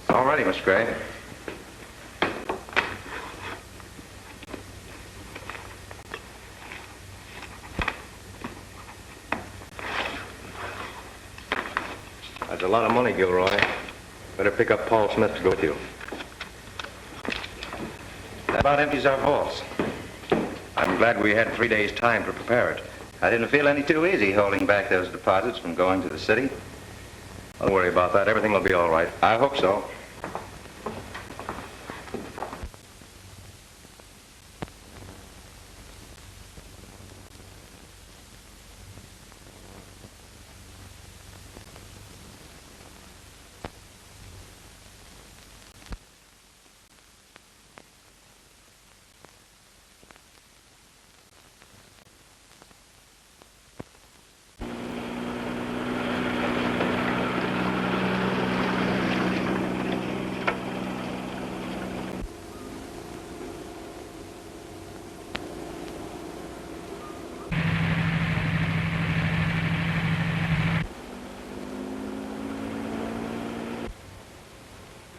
All righty, Miss Gray. That's a lot of money, Gilroy. Better pick up Paul Smith to go with you. That about empties our vaults. I'm glad we had 3 days' time to prepare it. I didn't feel any too easy holding back those deposits from going to the city. Don't worry about that. Everything will be all right. I hope so.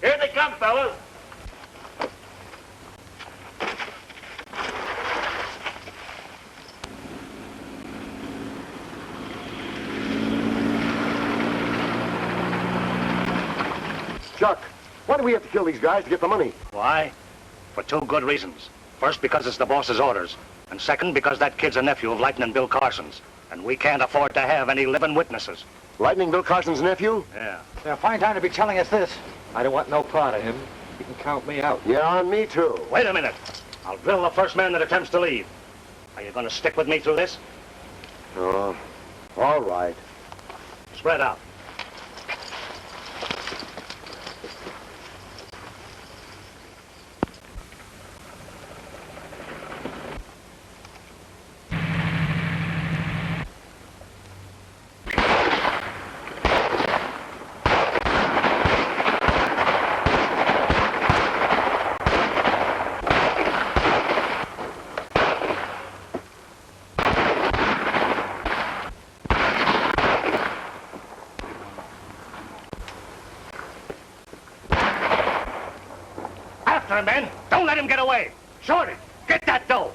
Here they come, fellas. Chuck, why do we have to kill these guys to get the money? Why? For 2 good reasons. First, because it's the boss's orders. And second, because that kid's a nephew of Lightning Bill Carson's. And we can't afford to have any living witnesses. Lightning Bill Carson's nephew? Yeah. Yeah, fine time to be telling us this. I don't want no part of him. You can count me out. Yeah, me too. Wait a minute. I'll drill the first man that attempts to leave. Are you going to stick with me through this? Oh, all right. Spread out. After him, men. Don't let him get away. Shorty, get that dough.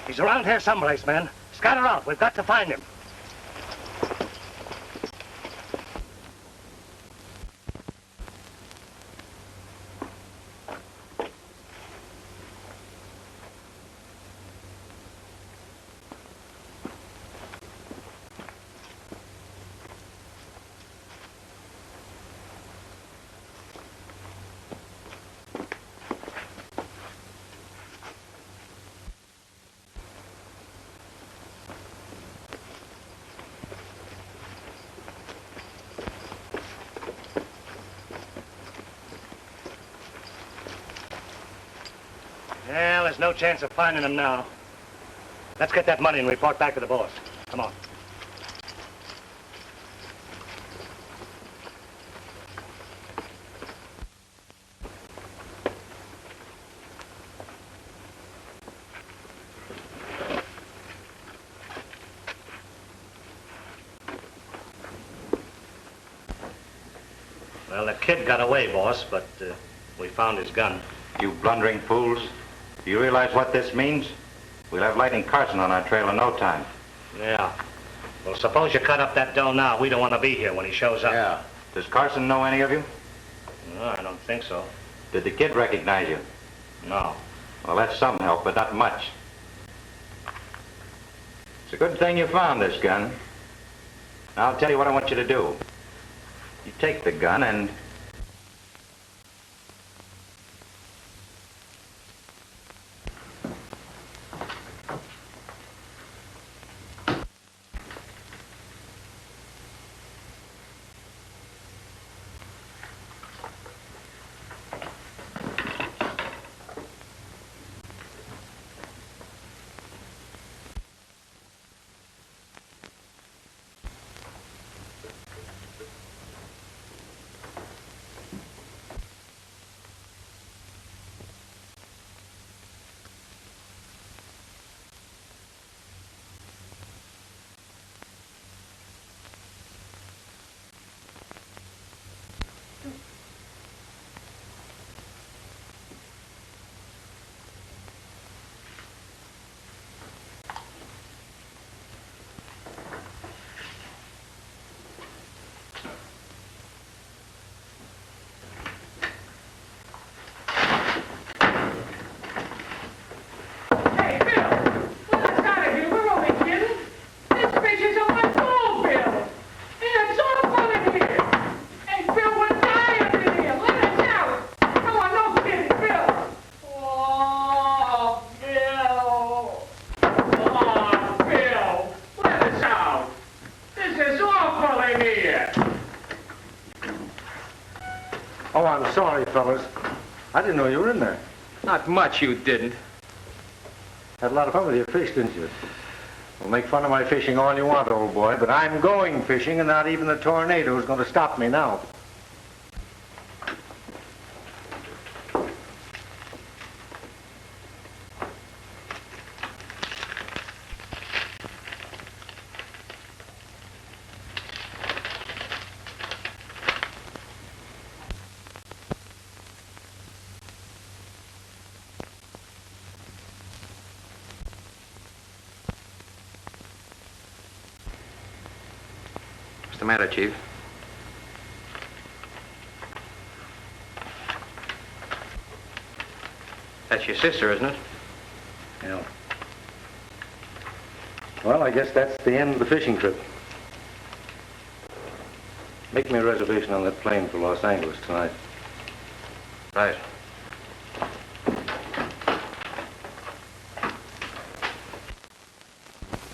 He's around here someplace, man. Scatter out. We've got to find him. Well, there's no chance of finding him now. Let's get that money and report back to the boss. Come on. Well, the kid got away, boss, but we found his gun. You blundering fools. Do you realize what this means? We'll have Lightning Carson on our trail in no time. Yeah. Well, suppose you cut up that dough now. We don't want to be here when he shows up. Yeah. Does Carson know any of you? No, I don't think so. Did the kid recognize you? No. Well, that's some help, but not much. It's a good thing you found this gun. Now, I'll tell you what I want you to do. You take the gun and... Oh, I'm sorry, fellas. I didn't know you were in there. Not much you didn't. Had a lot of fun with your fish, didn't you? Well, make fun of my fishing all you want, old boy, but I'm going fishing, and not even the tornado is going to stop me now. What's the matter, Chief? That's your sister, isn't it? Yeah. Well, I guess that's the end of the fishing trip. Make me a reservation on that plane for Los Angeles tonight. Right.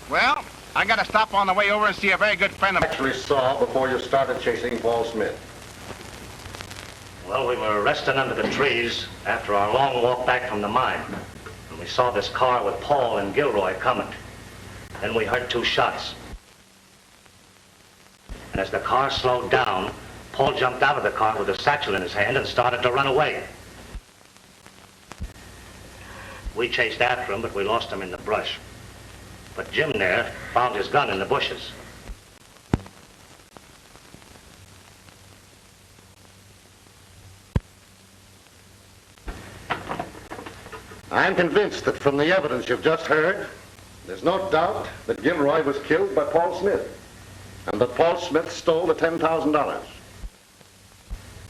Well, I gotta stop on the way over and see a very good friend of mine. Actually saw before you started chasing Paul Smith. Well, we were resting under the trees after our long walk back from the mine. And we saw this car with Paul and Gilroy coming. Then we heard 2 shots. And as the car slowed down, Paul jumped out of the car with a satchel in his hand and started to run away. We chased after him, but we lost him in the brush. But Jim there found his gun in the bushes. I'm convinced that from the evidence you've just heard, there's no doubt that Gilroy was killed by Paul Smith, and that Paul Smith stole the $10,000.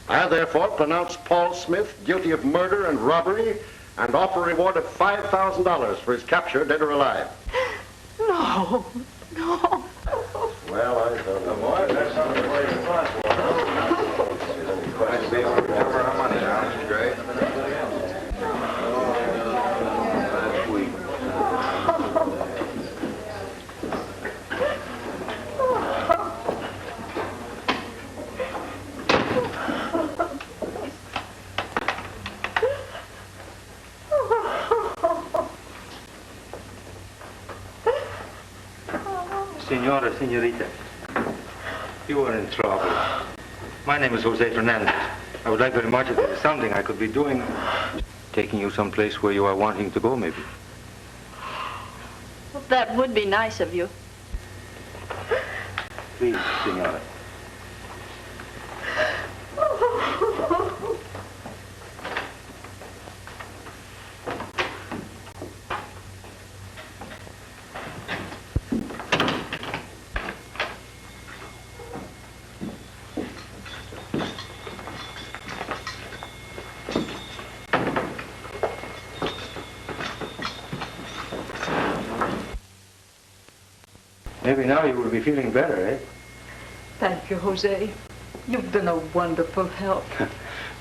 I therefore pronounce Paul Smith guilty of murder and robbery and offer a reward of $5,000 for his capture, dead or alive. No, no. Well, I don't know. Boy, that's not the way it was. Senora, senorita, you are in trouble. My name is Jose Fernandez. I would like very much if there is something I could be doing. Taking you someplace where you are wanting to go, maybe. Well, that would be nice of you. Please, senora. Maybe now you will be feeling better, eh? Thank you, Jose. You've been a wonderful help.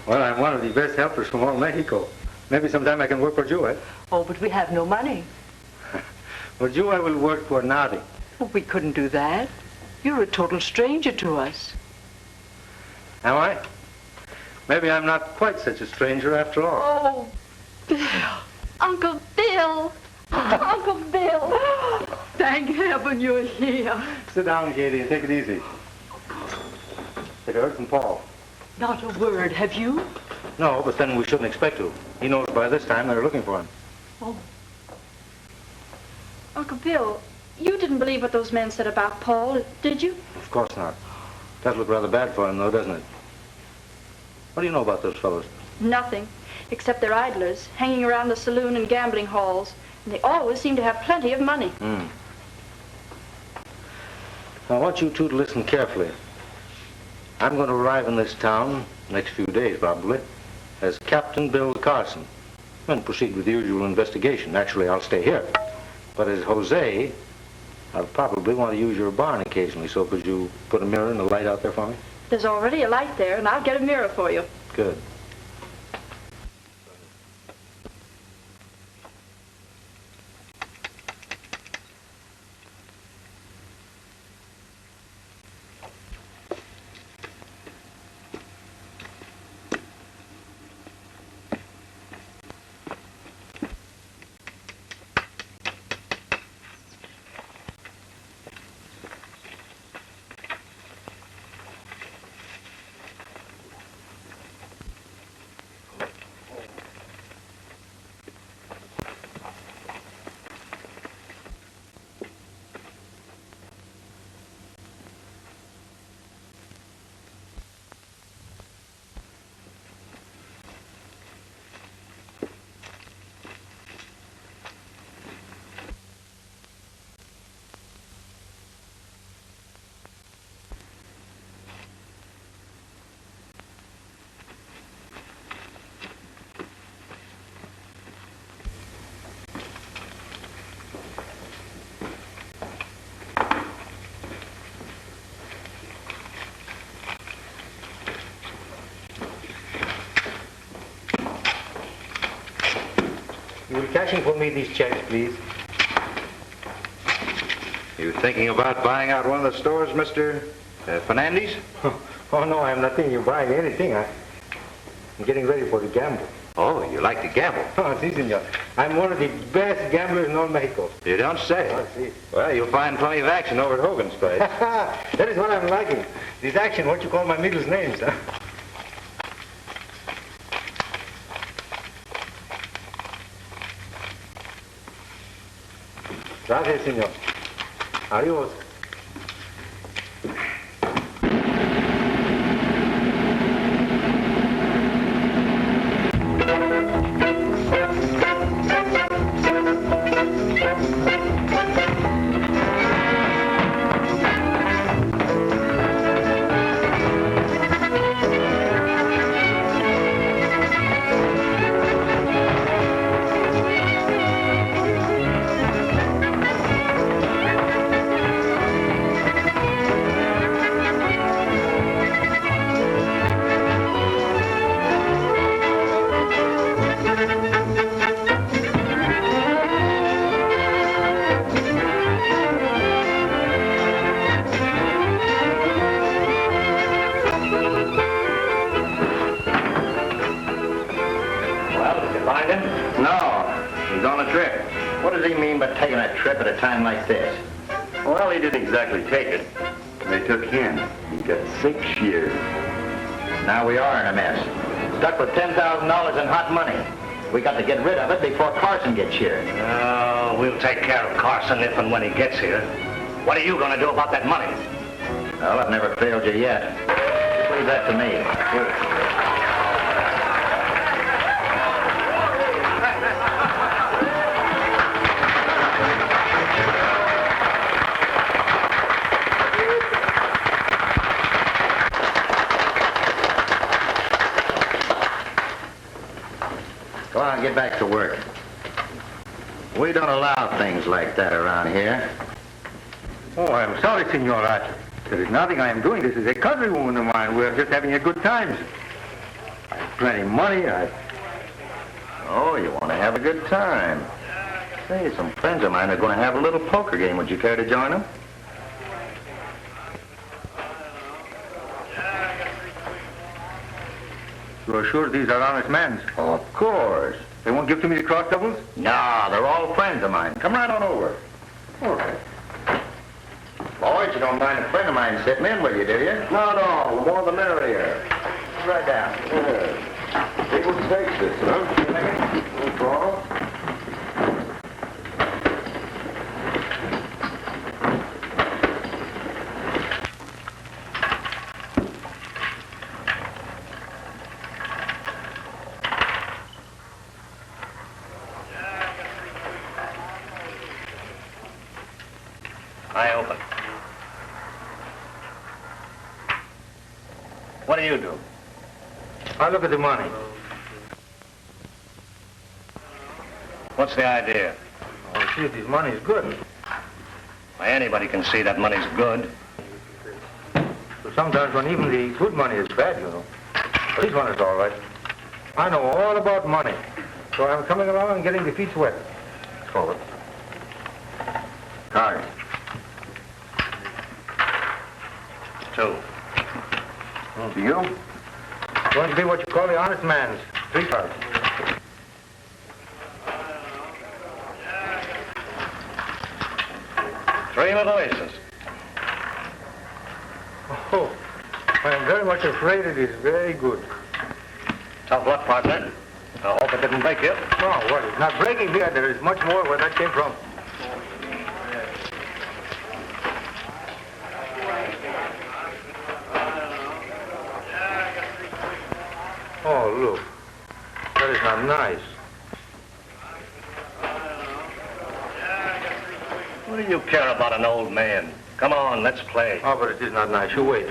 Well, I'm one of the best helpers from all Mexico. Maybe sometime I can work for you, eh? Oh, but we have no money. For you, I will work for nothing. Well, we couldn't do that. You're a total stranger to us. Am I? Maybe I'm not quite such a stranger after all. Oh, Bill. Uncle Bill. Uncle Bill. Thank heaven you're here. Sit down, Katie, and take it easy. Have you heard from Paul? Not a word, have you? No, but then we shouldn't expect to. He knows by this time they're looking for him. Oh. Uncle Bill, you didn't believe what those men said about Paul, did you? Of course not. Does look rather bad for him, though, doesn't it? What do you know about those fellows? Nothing, except they're idlers, hanging around the saloon and gambling halls. And they always seem to have plenty of money. Now, I want you two to listen carefully. I'm going to arrive in this town, next few days probably, as Captain Bill Carson, and proceed with the usual investigation. Actually, I'll stay here. But as Jose, I'll probably want to use your barn occasionally, so could you put a mirror and a light out there for me? There's already a light there, and I'll get a mirror for you. Good. You will cashing for me these checks, please? You thinking about buying out one of the stores, Mr. Fernandez? Oh, no, I'm not thinking of buying anything. I'm getting ready for the gamble. Oh, you like to gamble? Oh, si, senor. I'm one of the best gamblers in all Mexico. You don't say. Oh, si. Well, you'll find plenty of action over at Hogan's place. That is what I'm liking. This action, what you call my middle names, huh? Gracias, senor. Adios. Taking a trip at a time like this? Well, he didn't exactly take it. They took him. He got 6 years. Now we are in a mess. Stuck with $10,000 in hot money. We got to get rid of it before Carson gets here. Oh, we'll take care of Carson if and when he gets here. What are you going to do about that money? Well, I've never failed you yet. Just leave that to me. Go on, get back to work. We don't allow things like that around here. Oh, I'm sorry, Senora. There is nothing I am doing. This is a countrywoman of mine. We're just having a good time. I have plenty of money. Oh, you want to have a good time. Say, some friends of mine are going to have a little poker game. Would you care to join them? You're sure these are honest men? Of course. They won't give to me the cross doubles? No, they're all friends of mine. Come right on over. All right. Boys, you don't mind a friend of mine sitting in with you, do you? Not at all. The more the merrier. Right down. Yeah. Table stakes this, huh? No problem. I open. What do you do? I look at the money. What's the idea? I'll see if this money is good. Why, anybody can see that money's good. But sometimes when even the good money is bad, you know. But this one is all right. I know all about money. So I'm coming along and getting the feet wet. Forward. Cards. 2. To you? Going to be what you call the honest man's. 3 cards. Three little aces. Oh, I am very much afraid it is very good. Tough luck, partner. I hope it didn't break you. No, what? It's not breaking here. There is much more where that came from. Oh, look. That is not nice. What do you care about an old man? Come on, let's play. Oh, but it is not nice. You wait.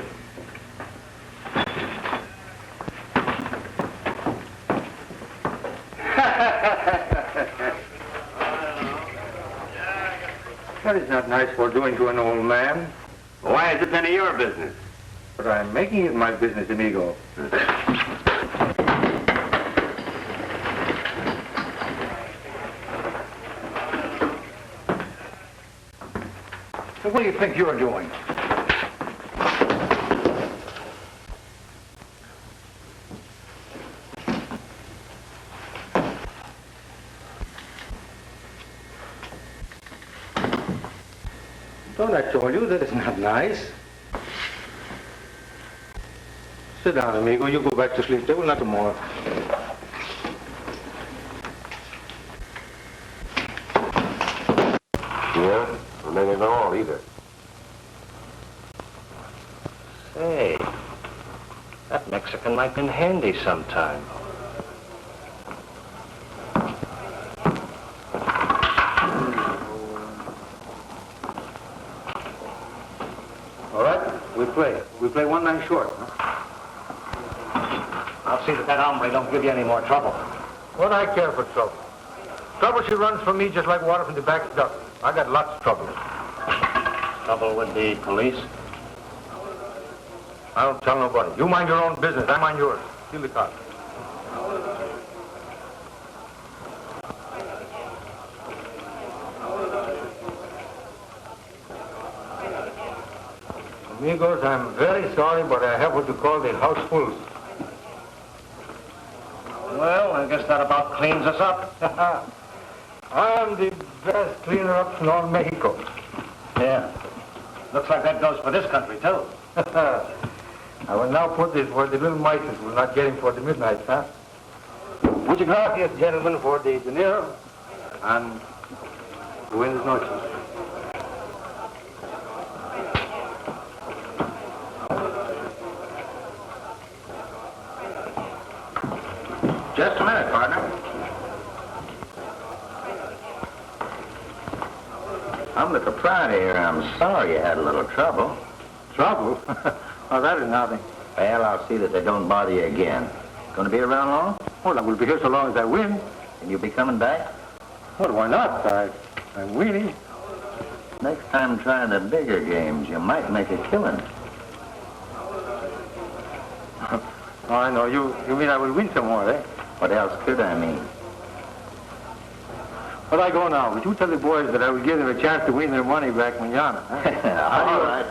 That is not nice for doing to an old man. Why is it none of your business? But I'm making it my business, amigo. So what do you think you're doing? Don't I told you that is not nice? Sit down, amigo. You go back to sleep. They will not tomorrow. Yeah, and they didn't know all either. Say, that Mexican might been handy sometime. All right? We play. We play 1 9 short. Huh? I'll see that that hombre don't give you any more trouble. What I care for trouble? Trouble, she runs from me just like water from the back of duck. I got lots of trouble. Trouble with the police? I don't tell nobody. You mind your own business. I mind yours. Steal the car. Amigos, I'm very sorry, but I have what you call the house fools. Well, I guess that about cleans us up. I'm the best cleaner up in all Mexico. Yeah. Looks like that goes for this country, too. I will now put this where the little mices will not get him for the midnight, huh? Muchas gracias, gentlemen, for the dinero and buenas noches. Just a minute, partner. I'm the proprietor here. I'm sorry you had a little trouble. Trouble? Oh, that is nothing. Well, I'll see that they don't bother you again. Going to be around long? Well, I will be here so long as I win. And you'll be coming back? Well, why not? I'm winning. Next time try the bigger games. You might make a killing. Oh, I know. You mean I will win some more, eh? What else could I mean? But I go now. Would you tell the boys that I will give them a chance to win their money back manana? Huh? All right.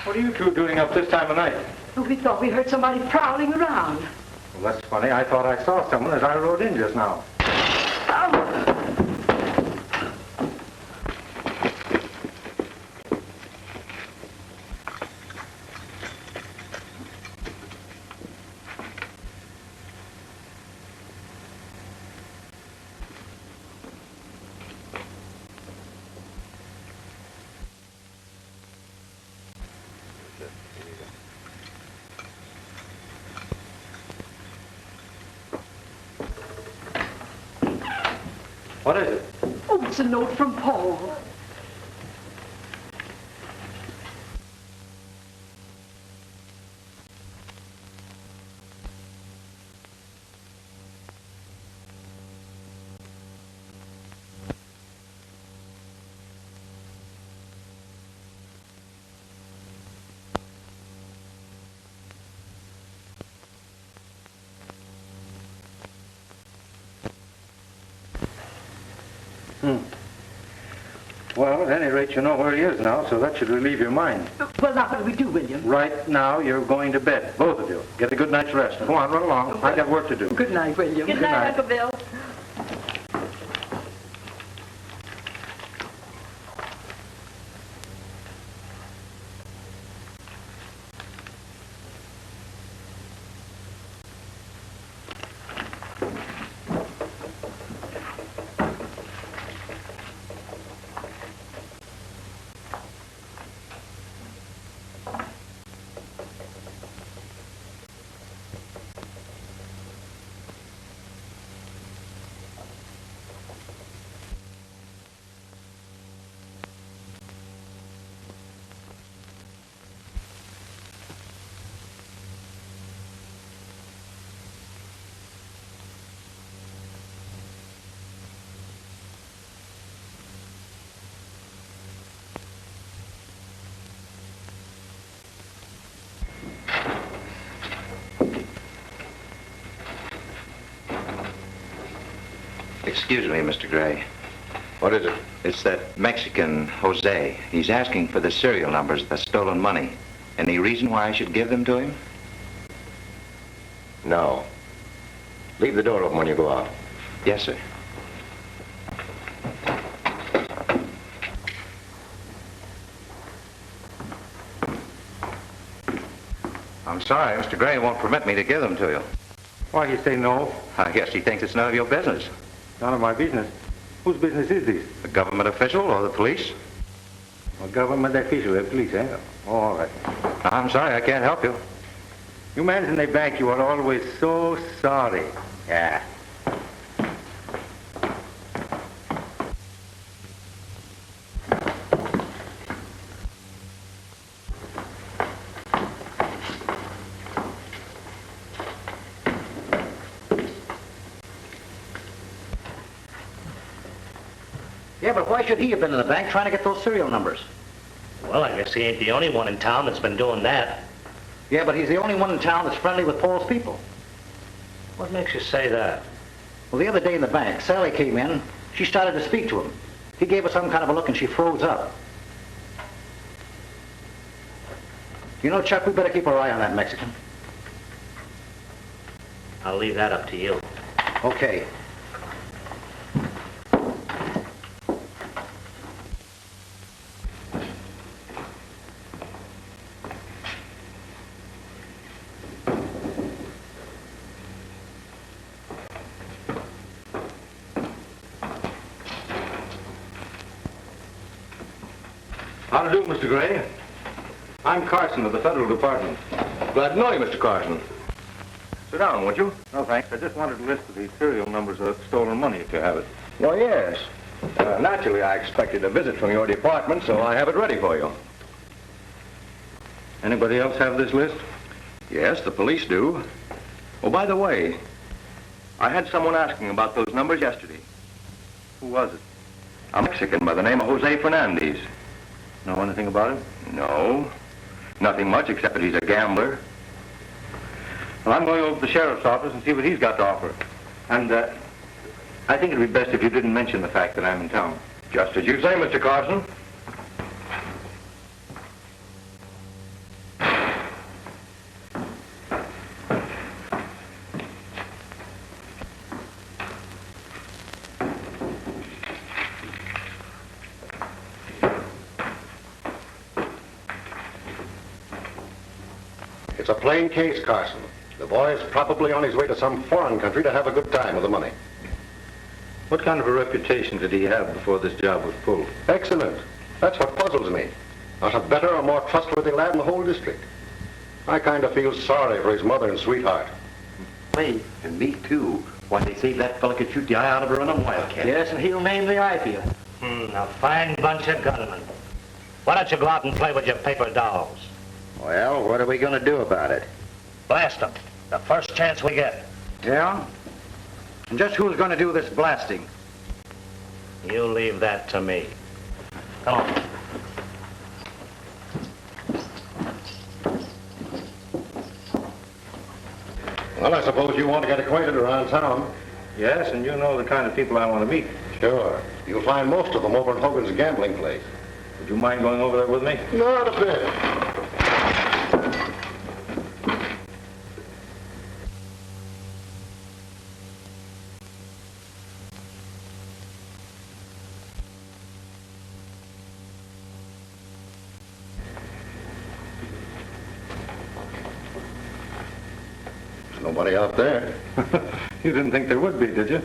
What are you two doing up this time of night? Oh, we thought we heard somebody prowling around. Well, that's funny. I thought I saw someone as I rode in just now. Oh. What is it? Oh, it's a note from Paul. Well, at any rate, you know where he is now, so that should relieve your mind. Well, now what do we do, William? Right now, you're going to bed, both of you. Get a good night's rest. Go on, run along. I got work to do. Good night, William. Good night, Uncle Bill. Excuse me, Mr. Gray. What is it? It's that Mexican, Jose. He's asking for the serial numbers of the stolen money. Any reason why I should give them to him? No. Leave the door open when you go out. Yes, sir. I'm sorry, Mr. Gray won't permit me to give them to you. Why you say no? I guess he thinks it's none of your business. None of my business. Whose business is this? The government official or the police? A government official, the police, eh? Oh, all right. I'm sorry, I can't help you. You men in the bank, you are always so sorry. Yeah. Yeah, but why should he have been in the bank trying to get those serial numbers? Well, I guess he ain't the only one in town that's been doing that. Yeah, but he's the only one in town that's friendly with Paul's people. What makes you say that? Well, the other day in the bank, Sally came in. She started to speak to him. He gave her some kind of a look and she froze up. You know, Chuck, we better keep our eye on that Mexican. I'll leave that up to you. Okay. How to do, Mr. Gray? I'm Carson of the Federal Department. Glad to know you, Mr. Carson. Sit down, would you? No, thanks. I just wanted a list of the serial numbers of stolen money, if you have it. Oh, yes. Naturally, I expected a visit from your department, so I have it ready for you. Anybody else have this list? Yes, the police do. Oh, by the way, I had someone asking about those numbers yesterday. Who was it? A Mexican by the name of Jose Fernandez. Know anything about him? No, nothing much except that he's a gambler. Well, I'm going over to the sheriff's office and see what he's got to offer. And I think it'd be best if you didn't mention the fact that I'm in town. Just as you say, Mr. Carson. It's a plain case, Carson. The boy is probably on his way to some foreign country to have a good time with the money. What kind of a reputation did he have before this job was pulled? Excellent. That's what puzzles me. Not a better or more trustworthy lad in the whole district. I kind of feel sorry for his mother and sweetheart. Me, and me too. Why, they say that fella could shoot the eye out of her on a wildcat. Yes, and he'll name the eye for you. A fine bunch of gunmen. Why don't you go out and play with your paper dolls? Well, what are we going to do about it? Blast them. The first chance we get. Yeah? And just who's going to do this blasting? You leave that to me. Come on. Well, I suppose you want to get acquainted around town. Yes, and you know the kind of people I want to meet. Sure. You'll find most of them over at Hogan's gambling place. Would you mind going over there with me? Not a bit. There's nobody out there. You didn't think there would be, did you?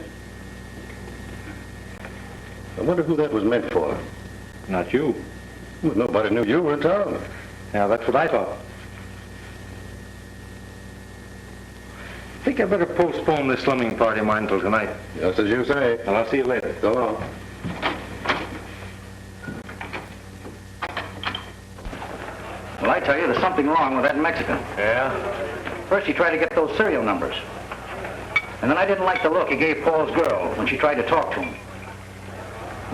I wonder who that was meant for. Not you. Well, nobody knew you were in town. Yeah, that's what I thought. I think I better postpone this slumming party of mine until tonight. Just as you say. And I'll see you later. So long. Well, I tell you, there's something wrong with that Mexican. Yeah? First, he tried to get those serial numbers. And then I didn't like the look he gave Paul's girl when she tried to talk to him.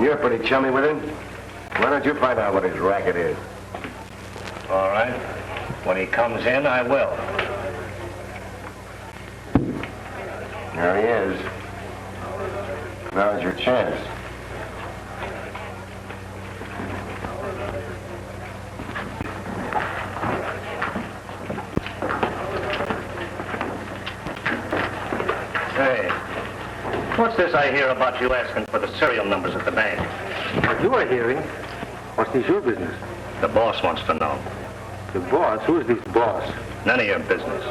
You're pretty chummy with him. Why don't you find out what his racket is? All right. When he comes in, I will. There he is. Now's your chance. Hey, what's this I hear about you asking for the serial numbers at the bank? What you are hearing? What's this your business? The boss wants to know. The boss? Who is this boss? None of your business.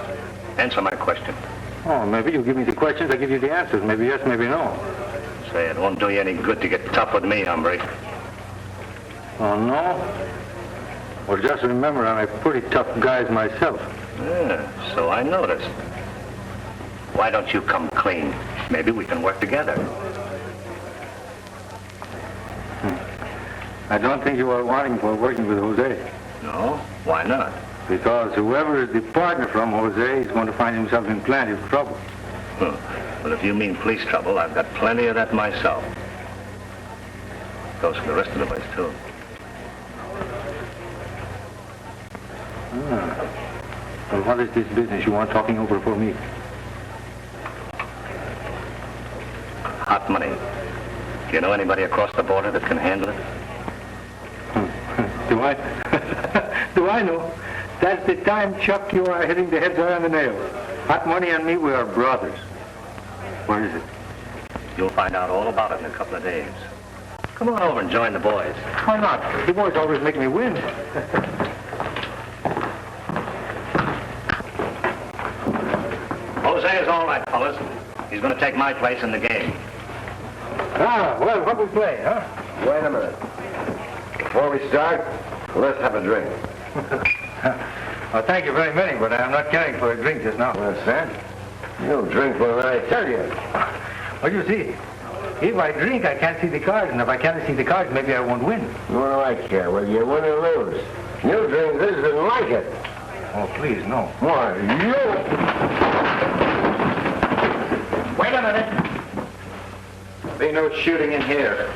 Answer my question. Oh, maybe you give me the questions, I give you the answers. Maybe yes, maybe no. Say, it won't do you any good to get tough with me, hombre. Oh, no? Well, just remember, I'm a pretty tough guy myself. Yeah, so I noticed. Why don't you come clean? Maybe we can work together. I don't think you are wanting for working with Jose. No? Why not? Because whoever is the partner from Jose is going to find himself in plenty of trouble. Well, if you mean police trouble, I've got plenty of that myself. Goes for the rest of the boys, too. Well, what is this business you want talking over for me? Hot money. Do you know anybody across the border that can handle it? Do I? Do I know? That's the time, Chuck, you are hitting the head right on the nail. Hot money and me, we are brothers. Where is it? You'll find out all about it in a couple of days. Come on over and join the boys. Why not? The boys always make me win. Jose is all right, fellas. He's going to take my place in the game. Ah, well, what we play, huh? Wait a minute. Before we start, let's have a drink. Well, thank you very much, but I'm not caring for a drink just now. What's that? You drink when I tell you. Well, you see, if I drink, I can't see the cards, and if I can't see the cards, maybe I won't win. What do I care whether you win or lose? You drink this and like it. Oh, please, no. Why, you... Wait a minute. Be no shooting in here.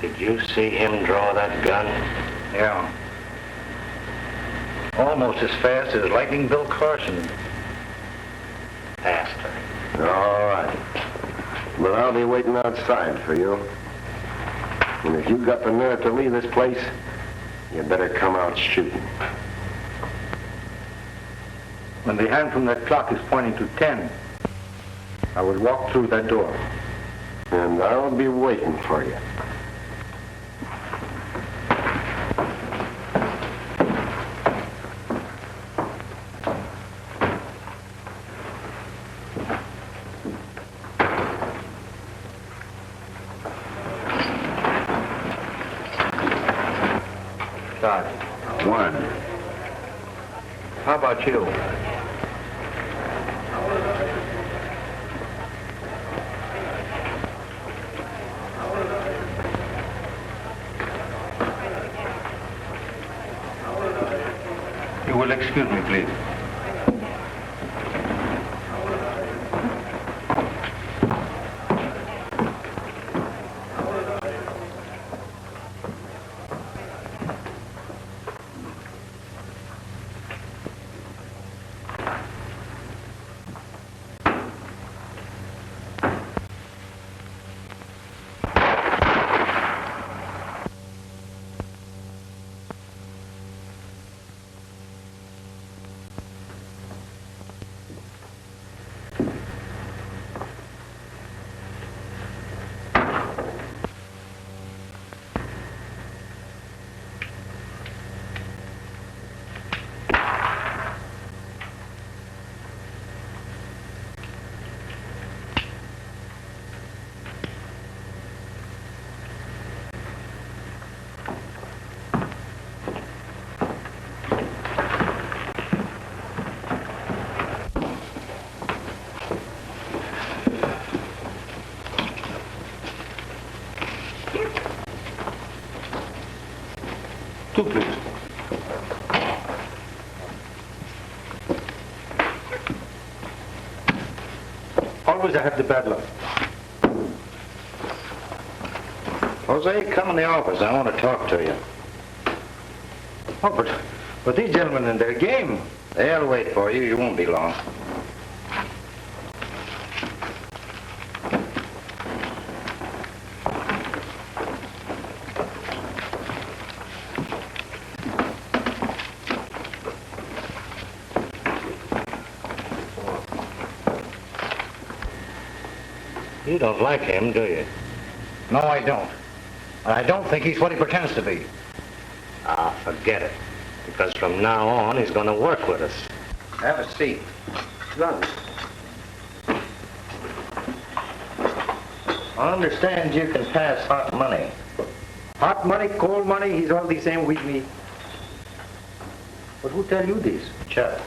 Did you see him draw that gun? Yeah. Almost as fast as Lightning Bill Carson. Faster. All right. But I'll be waiting outside for you. And if you got the nerve to leave this place, you better come out shooting. When the hand from that clock is pointing to 10, I will walk through that door. And I'll be waiting for you. Start. 1. How about you? You will excuse me, please. Two, please. Always I have the bad luck. Jose, come in the office. I want to talk to you. Oh, but these gentlemen in their game. They'll wait for you. You won't be long. You don't like him, do you? No, I don't. I don't think he's what he pretends to be. Ah, forget it. Because from now on, he's going to work with us. Have a seat. I understand you can pass hot money. Hot money, cold money, he's all the same with me. But who tell you this? Chuck.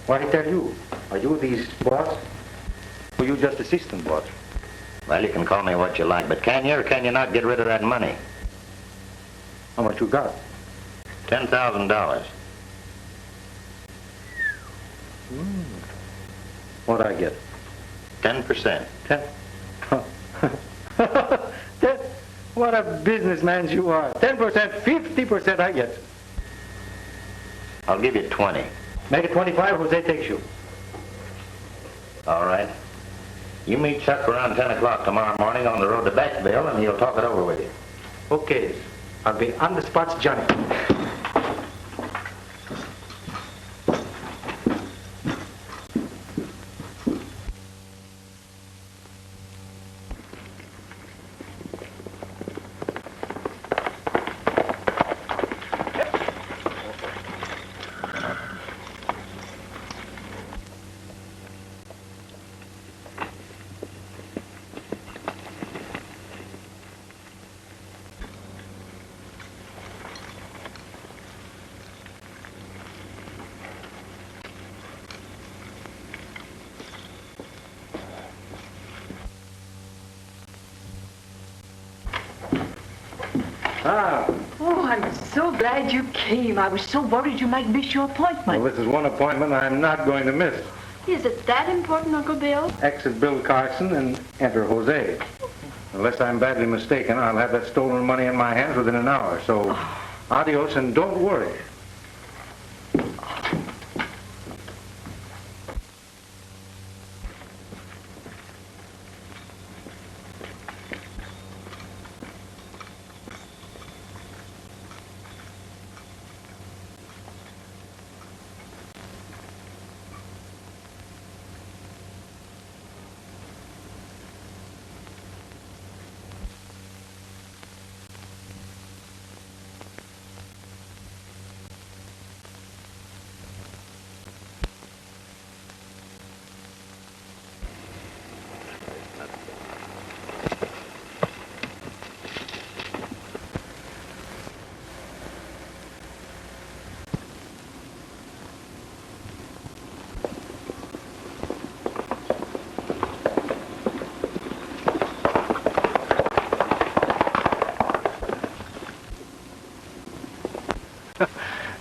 What he tell you? Are you this boss? Or you just assistant boss? Well, you can call me what you like, but can you or can you not get rid of that money? How much you got? $10,000. What I get? 10%. 10? What a businessman you are. 10%, 50% I get. I'll give you 20. Make it 25, Jose takes you. All right. You meet Chuck around 10 o'clock tomorrow morning on the road to Beckville, and he'll talk it over with you. Okay. I'll be on the spot, Johnny. Oh, I'm so glad you came. I was so worried you might miss your appointment. Well, this is one appointment I'm not going to miss. Is it that important, Uncle Bill? Exit Bill Carson and enter Jose. Unless I'm badly mistaken, I'll have that stolen money in my hands within an hour. So, adios and don't worry.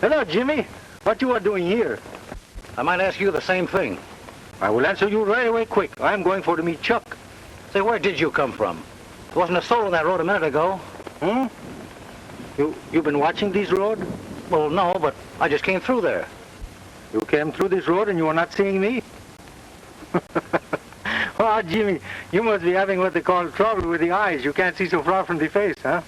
Hello, Jimmy. What you are doing here? I might ask you the same thing. I will answer you right away quick. I'm going for to meet Chuck. Say, where did you come from? There wasn't a soul on that road a minute ago. You've been watching this road? Well, no, but I just came through there. You came through this road and you are not seeing me? Oh, Jimmy, you must be having what they call trouble with the eyes. You can't see so far from the face, huh?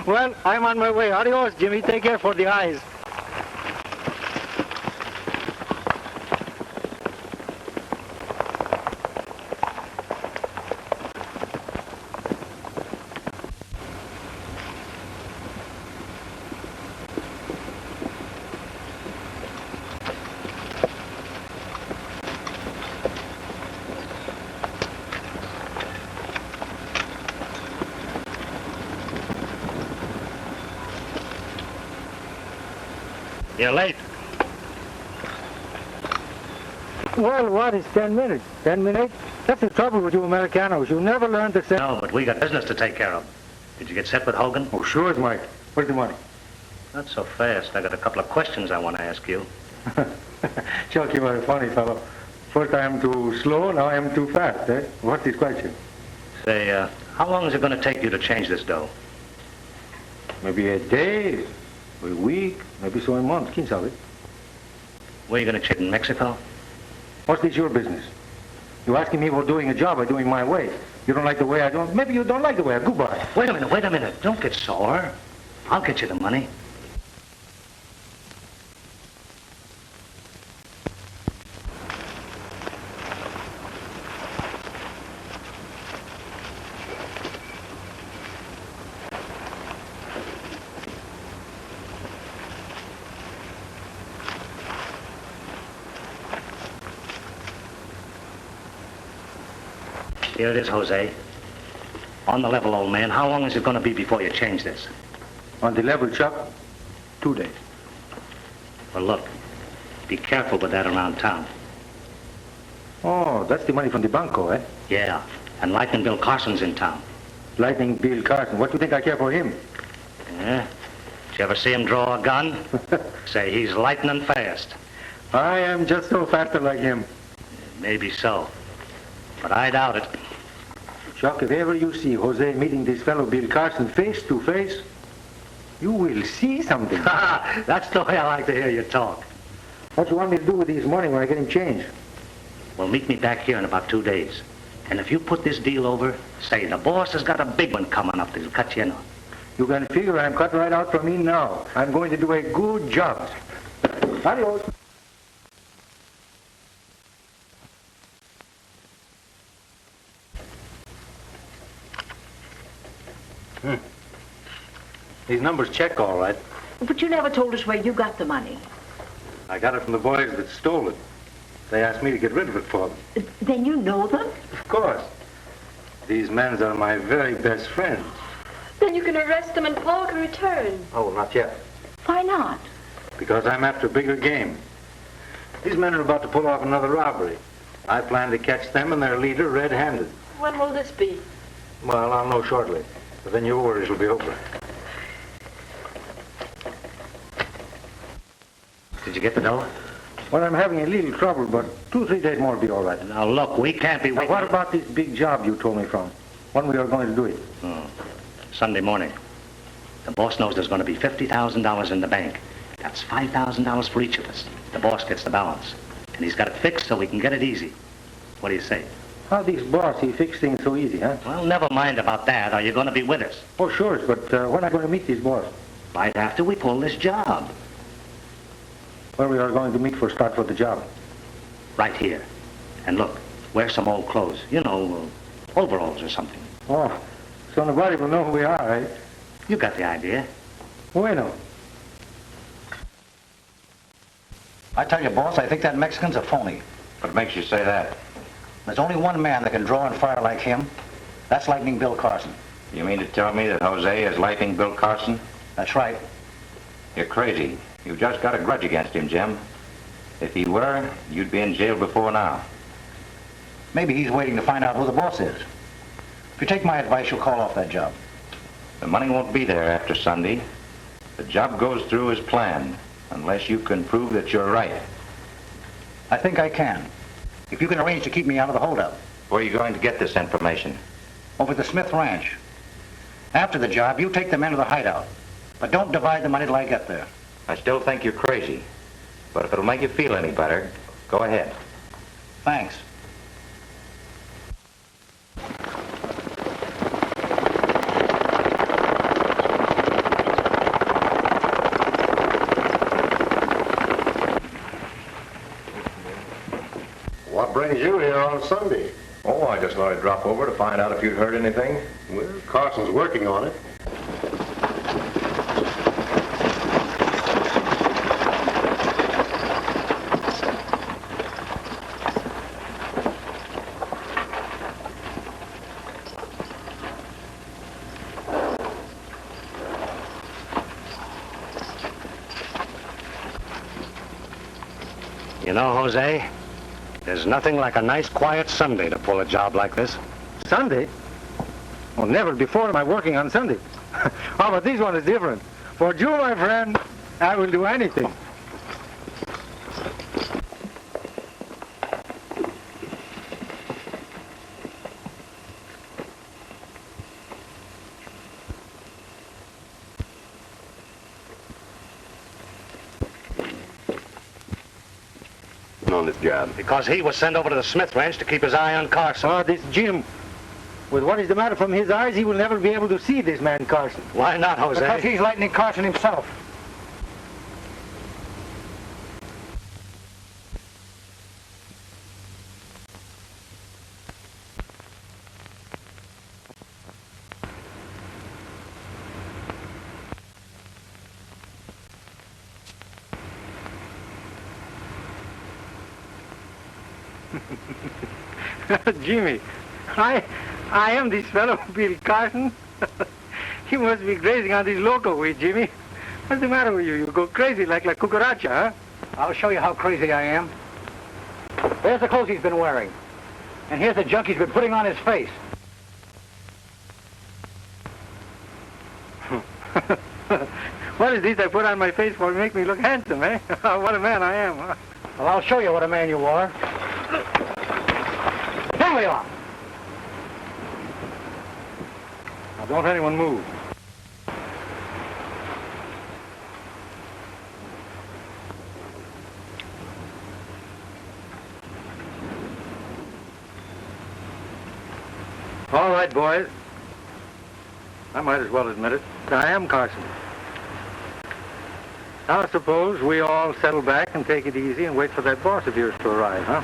Well, I'm on my way. Adios, Jimmy. Take care for the eyes. You're late. Well, what is 10 minutes? 10 minutes? That's the trouble with you Americanos. You never learn to say... No, but we got business to take care of. Did you get set with Hogan? Oh, sure, Mike. Where's the money? Not so fast. I got a couple of questions I want to ask you. Chuck, you are a funny fellow. First I am too slow, now I am too fast, eh? What's his question? Say, how long is it going to take you to change this dough? Maybe a day, a week, maybe so a month. Quién sabe? Where are you going to check in Mexico? What's this your business? You asking me for doing a job or doing my way? You don't like the way I don't? Maybe you don't like the way I goodbye. Wait a minute. Don't get sore. I'll get you the money. Here it is, Jose. On the level, old man, how long is it going to be before you change this? On the level, Chuck, 2 days. Well, look, be careful with that around town. Oh, that's the money from the banco, eh? Yeah, and Lightning Bill Carson's in town. Lightning Bill Carson. What do you think I care for him? Yeah? Did you ever see him draw a gun? Say, he's lightning fast. I am just so faster like him. Maybe so, but I doubt it. Chuck, if ever you see Jose meeting this fellow Bill Carson face to face, you will see something. That's the way I like to hear you talk. What do you want me to do with his money when I get him changed? Well, meet me back here in about 2 days. And if you put this deal over, say, the boss has got a big one coming up that'll cut you in on. You can figure I'm cut right out from me now. I'm going to do a good job. Adios. These numbers check all right. But you never told us where you got the money. I got it from the boys that stole it. They asked me to get rid of it for them. Then you know them? Of course. These men are my very best friends. Then you can arrest them and Paul can return. Oh, not yet. Why not? Because I'm after bigger game. These men are about to pull off another robbery. I plan to catch them and their leader red-handed. When will this be? Well, I'll know shortly. But then your worries will be over. Did you get the dough? Well, I'm having a little trouble, but 2 or 3 days more will be all right. Now, look, we can't be Now, waiting. what about this big job you told me from? When we are going to do it? Sunday morning. The boss knows there's going to be $50,000 in the bank. That's $5,000 for each of us. The boss gets the balance. And he's got it fixed so we can get it easy. What do you say? How these boss, he fix things so easy, huh? Well, never mind about that. Are you going to be with us? Oh, sure, but when am I going to meet these boss? Right after we pull this job. Where we are going to meet for start for the job? Right here. And look, wear some old clothes. You know, overalls or something. Oh, so nobody will know who we are, right? You got the idea. Bueno. I tell you, boss, I think that Mexican's a phony. What makes you say that? There's only one man that can draw and fire like him. That's Lightning Bill Carson. You mean to tell me that Jose is Lightning Bill Carson? That's right. You're crazy. You've just got a grudge against him, Jim. If he were, you'd be in jail before now. Maybe he's waiting to find out who the boss is. If you take my advice, you'll call off that job. The money won't be there after Sunday. The job goes through as planned, unless you can prove that you're right. I think I can. If you can arrange to keep me out of the holdup. Where are you going to get this information? Over at the Smith Ranch. After the job, you take the men to the hideout. But don't divide the money till I get there. I still think you're crazy. But if it'll make you feel any better, go ahead. Thanks. What brings you here on Sunday? Oh, I just thought I'd drop over to find out if you'd heard anything. Well, Carson's working on it. You know, Jose, there's nothing like a nice, quiet Sunday to pull a job like this. Sunday? Well, never before am I working on Sunday. Oh, but this one is different. For you, my friend, I will do anything. On this job. Because he was sent over to the Smith Ranch to keep his eye on Carson. Oh, this Jim. With what is the matter from his eyes, he will never be able to see this man Carson. Why not, Jose? Because he's Lightning Carson himself. Jimmy, I am this fellow, Bill Carson. You must be grazing on this local weed, Jimmy. What's the matter with you? You go crazy like La Cucaracha, huh? I'll show you how crazy I am. There's the clothes he's been wearing. And here's the junk he's been putting on his face. What is this I put on my face for to make me look handsome, eh? What a man I am, huh? Well, I'll show you what a man you are. Here we are. Now, don't anyone move. All right, boys. I might as well admit it. I am Carson. Now, suppose we all settle back and take it easy and wait for that boss of yours to arrive, huh?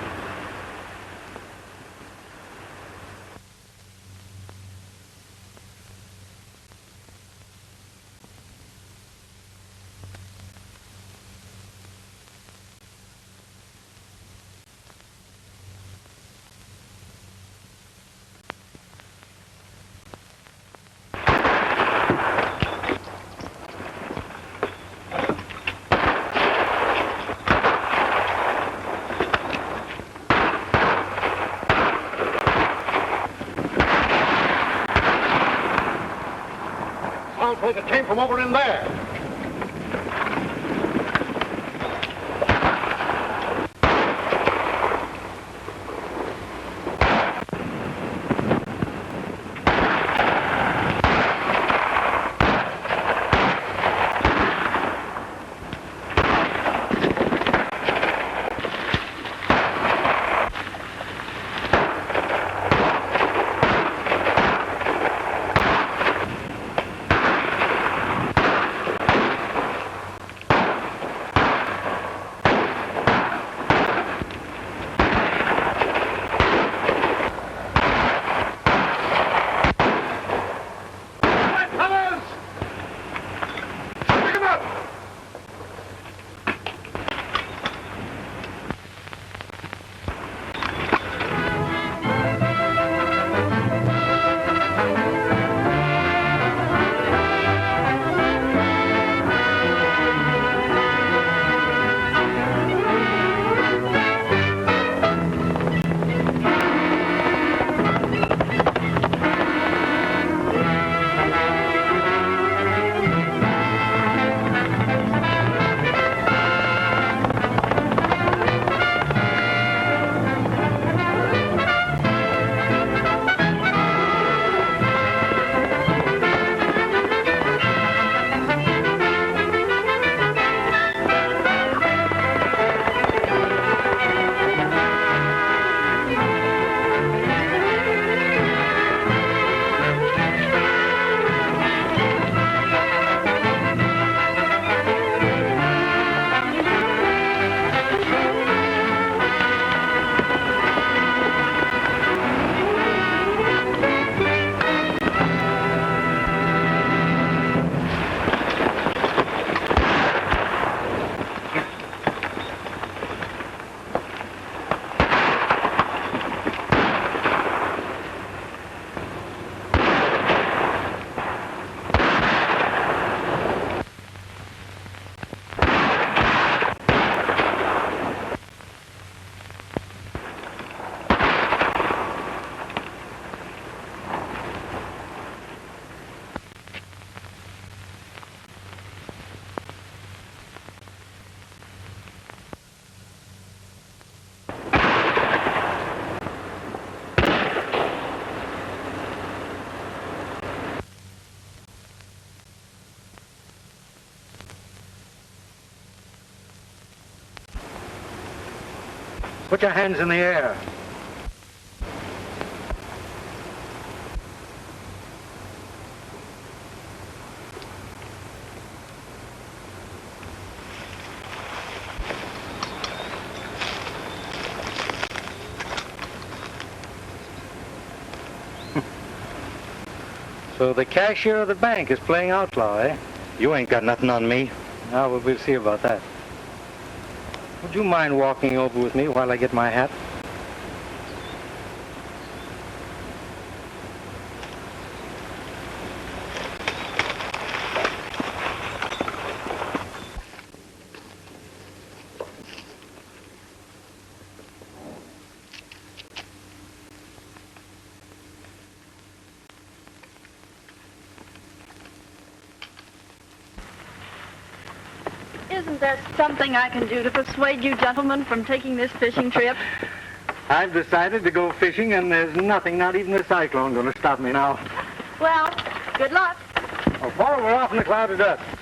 Sounds like it came from over in there. Put your hands in the air. So the cashier of the bank is playing outlaw, eh? You ain't got nothing on me. Now, we'll see about that. Would you mind walking over with me while I get my hat? Isn't there something I can do to persuade you gentlemen from taking this fishing trip? I've decided to go fishing, and there's nothing, not even a cyclone, going to stop me now. Well, good luck. Well, Paul, we're off in the cloud of dust.